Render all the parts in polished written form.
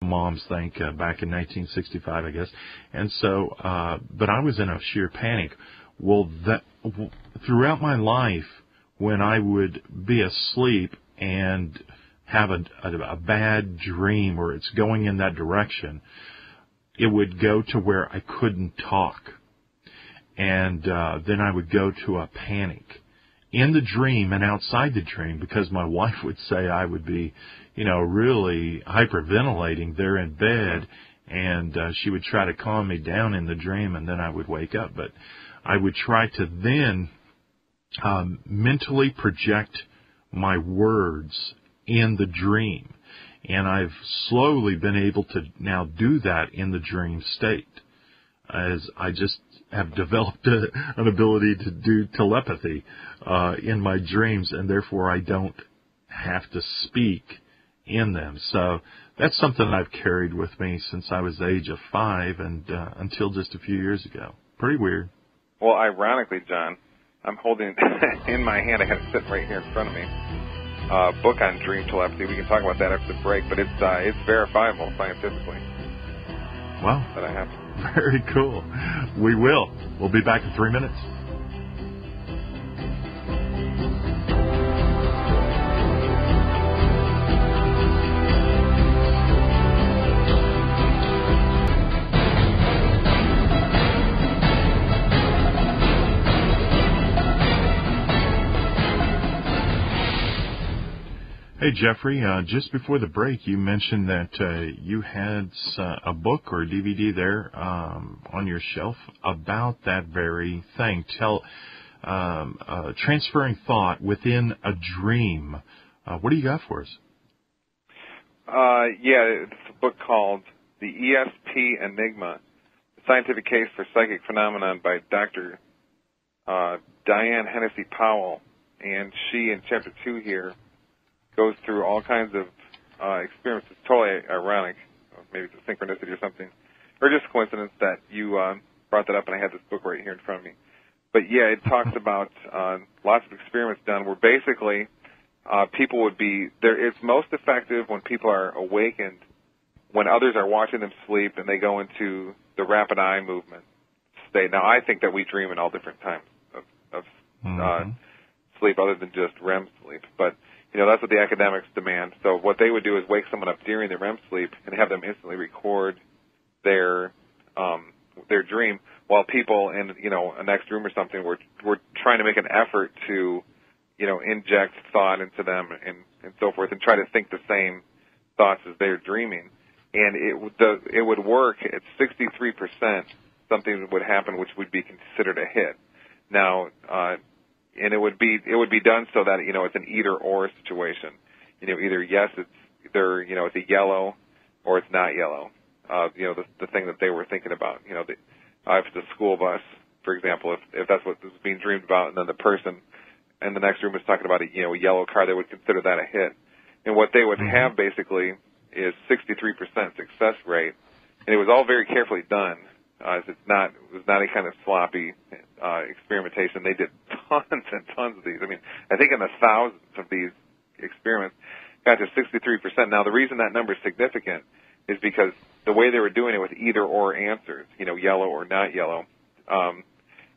moms think, back in 1965, I guess. And so, but I was in a sheer panic. Well, throughout my life, when I would be asleep and have a bad dream or it's going in that direction, it would go to where I couldn't talk. And then I would go to a panic in the dream and outside the dream, because my wife would say I would be, really hyperventilating there in bed, and she would try to calm me down in the dream, and then I would wake up. But I would try to then mentally project my words in the dream, and I've slowly been able to now do that in the dream state, as I just have developed an ability to do telepathy in my dreams, and therefore I don't have to speak in them. So that's something I've carried with me since I was the age of 5 and until just a few years ago. Pretty weird. Well, ironically, John, I'm holding in my hand, I have it sitting right here in front of me, a book on dream telepathy. We can talk about that after the break, but it's verifiable scientifically. Wow. That I have. Very cool. We will. We'll be back in 3 minutes. Hey, Jeffrey, just before the break, you mentioned that you had a book or a DVD there on your shelf about that very thing. Transferring thought within a dream. What do you got for us? It's a book called The ESP Enigma, The Scientific Case for Psychic Phenomenon by Dr. Diane Hennessy Powell. And she, in Chapter 2 here, goes through all kinds of experiments. It's totally ironic. Maybe it's a synchronicity or something. Or just coincidence that you brought that up and I had this book right here in front of me. But, it talks about lots of experiments done where basically people would be there. It's most effective when people are awakened, when others are watching them sleep and they go into the rapid eye movement state. Now, I think that we dream in all different times of sleep other than just REM sleep. But that's what the academics demand. So what they would do is wake someone up during their REM sleep and have them instantly record their dream, while people in a next room or something were trying to make an effort to inject thought into them and so forth, and try to think the same thoughts as they're dreaming. And it would work at 63%. Something would happen which would be considered a hit. Now. And it would be done so that it's an either or situation. Either yes, it's a yellow, or it's not yellow. The thing that they were thinking about. If it's a school bus, for example, if that's what was being dreamed about, and then the person in the next room is talking about a yellow car, they would consider that a hit. And what they would have basically is 63% success rate, and it was all very carefully done. It was not a kind of sloppy experimentation. They did tons and tons of these. I think in the thousands of these experiments, got to 63%. Now, the reason that number is significant is because the way they were doing it with either or answers, yellow or not yellow,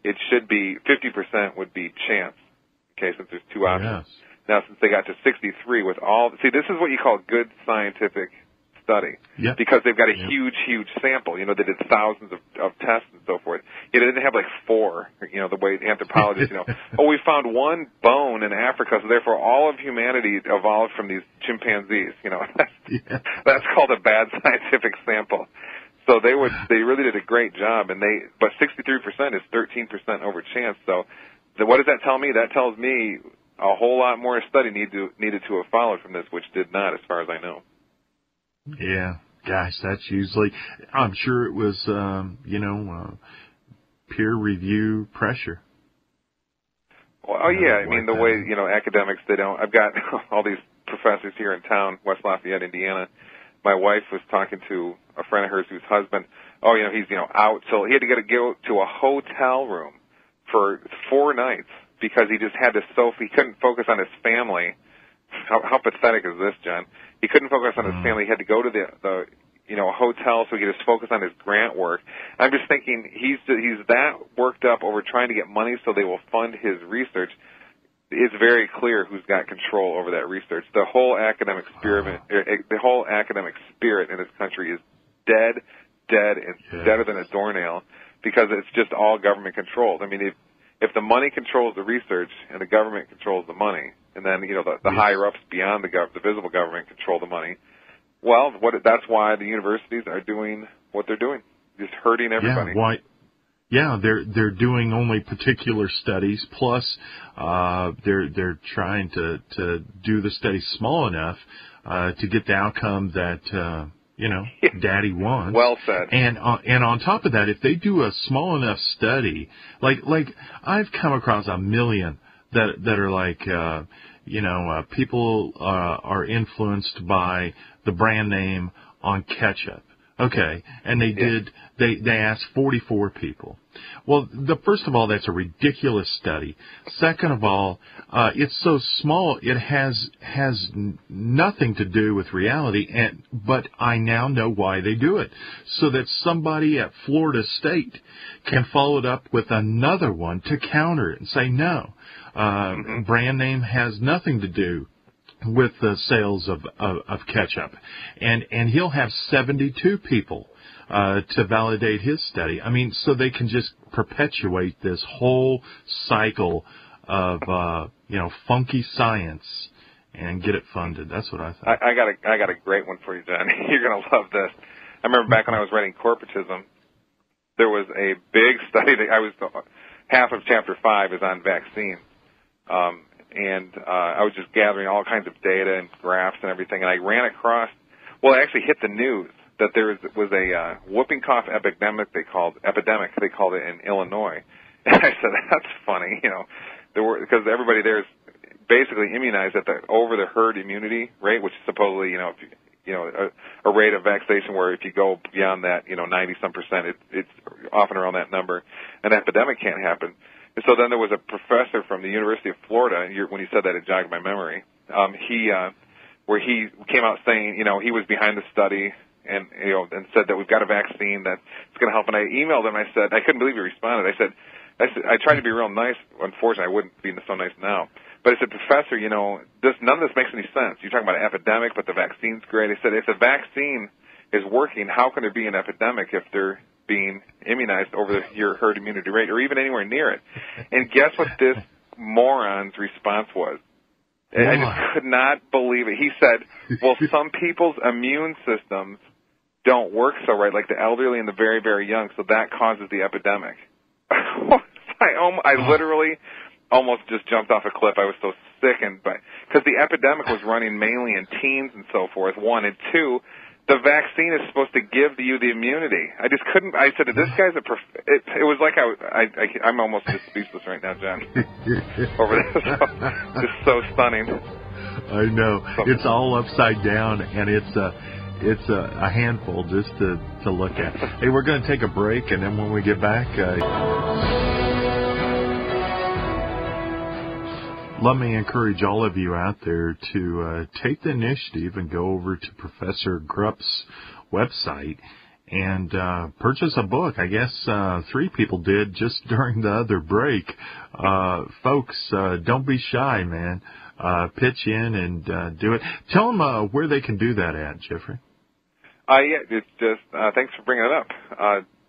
it should be 50% would be chance. Okay, since there's two options. Yes. Now, since they got to 63 with this is what you call good scientific study. Yep. Because they've got a huge sample. They did thousands of tests and so forth. They didn't have like 4, the way anthropologists, we found one bone in Africa, so therefore all of humanity evolved from these chimpanzees. That's called a bad scientific sample. So they really did a great job, but 63% is 13% over chance. So what does that tell me? That tells me a whole lot more study needed to have followed from this, which did not, as far as I know. Yeah, gosh, that's usually, I'm sure it was, peer review pressure. Well, the way, academics, I've got all these professors here in town, West Lafayette, Indiana. My wife was talking to a friend of hers whose husband, he's, out, so he had to go to a hotel room for 4 nights because he just had he couldn't focus on his family. How pathetic is this, John? He couldn't focus on his family. He had to go to the a hotel so he could just focus on his grant work. I'm just thinking he's that worked up over trying to get money so they will fund his research. It's very clear who's got control over that research. The whole academic spirit in this country is dead, and deader than a doornail, because it's just all government controlled. I mean, if the money controls the research and the government controls the money, and then the higher ups beyond the visible government control the money, well, that's why the universities are doing what they're doing, just hurting everybody. Yeah, they're doing only particular studies. Plus, they're trying to do the study small enough to get the outcome that Daddy wants. Well said. And on top of that, if they do a small enough study, like I've come across a million that are like people are influenced by the brand name on ketchup. Okay, and they asked 44 people. Well, first of all, that's a ridiculous study. Second of all, it's so small, it has nothing to do with reality, but I now know why they do it. So that somebody at Florida State can follow it up with another one to counter it and say, no, brand name has nothing to do with the sales of ketchup. And he'll have 72 people to validate his study. I mean, so they can just perpetuate this whole cycle of funky science and get it funded. That's what I thought. I got a great one for you, John. You're going to love this. I remember back when I was writing corporatism, there was a big study that half of chapter 5 is on vaccines. And I was just gathering all kinds of data and graphs and everything, and I ran across, it actually hit the news that there was a whooping cough epidemic, they called it in Illinois. And I said, that's funny, because everybody there is basically immunized at the over the herd immunity rate, which is supposedly, a rate of vaccination where if you go beyond that, 90-some%, it's often around that number. An epidemic can't happen. And so then there was a professor from the University of Florida, and when you said that, it jogged my memory. Where he came out saying, he was behind the study and said that we've got a vaccine that's going to help. And I emailed him. I said, I couldn't believe he responded. I said, I tried to be real nice. Unfortunately, I wouldn't be so nice now. But I said, Professor, none of this makes any sense. You're talking about an epidemic, but the vaccine's great. I said, if the vaccine is working, how can there be an epidemic if they're being immunized over your herd immunity rate or even anywhere near it? And guess what this moron's response was? Yeah. I just could not believe it. He said, well, some people's immune systems don't work so right, like the elderly and the very, very young, so that causes the epidemic. I literally almost just jumped off a cliff. I was so sickened, because the epidemic was running mainly in teens and so forth, one, and two, the vaccine is supposed to give you the immunity. I just couldn't. I said, this guy's it was like I'm almost just speechless right now, John, over this. Just so stunning. I know. It's all upside down, and it's a handful just to look at. Hey, we're going to take a break, and then when we get back, let me encourage all of you out there to take the initiative and go over to Professor Grupp's website and purchase a book. I guess 3 people did just during the other break. Folks, don't be shy, man. Pitch in and do it. Tell them where they can do that at, Jeffrey. Yeah, it's just, thanks for bringing it up.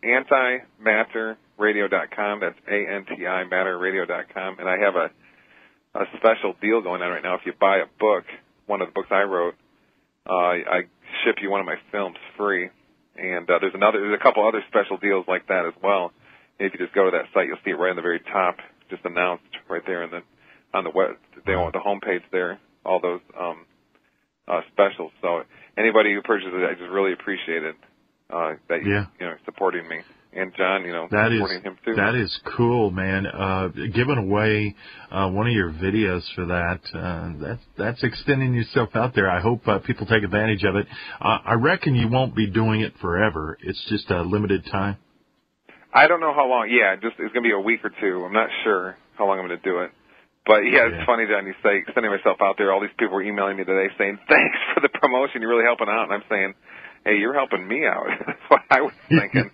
Antimatterradio.com. That's ANTI matterradio.com. And I have a special deal going on right now. If you buy a book, one of the books I wrote, I ship you one of my films free. And there's a couple other special deals like that as well. And if you just go to that site, you'll see it right on the very top, just announced right there, and then on the web, they want the homepage there, all those specials. So anybody who purchases it, I just really appreciate it that you're supporting me. And John, supporting him too. That is cool, man. Giving away one of your videos for that's extending yourself out there. I hope people take advantage of it. I reckon you won't be doing it forever. It's just a limited time. I don't know how long. Yeah, it's going to be a week or two. I'm not sure how long I'm going to do it. But, it's funny, John, you say, extending myself out there. All these people were emailing me today saying, thanks for the promotion. You're really helping out. And I'm saying, hey, you're helping me out. That's what I was thinking.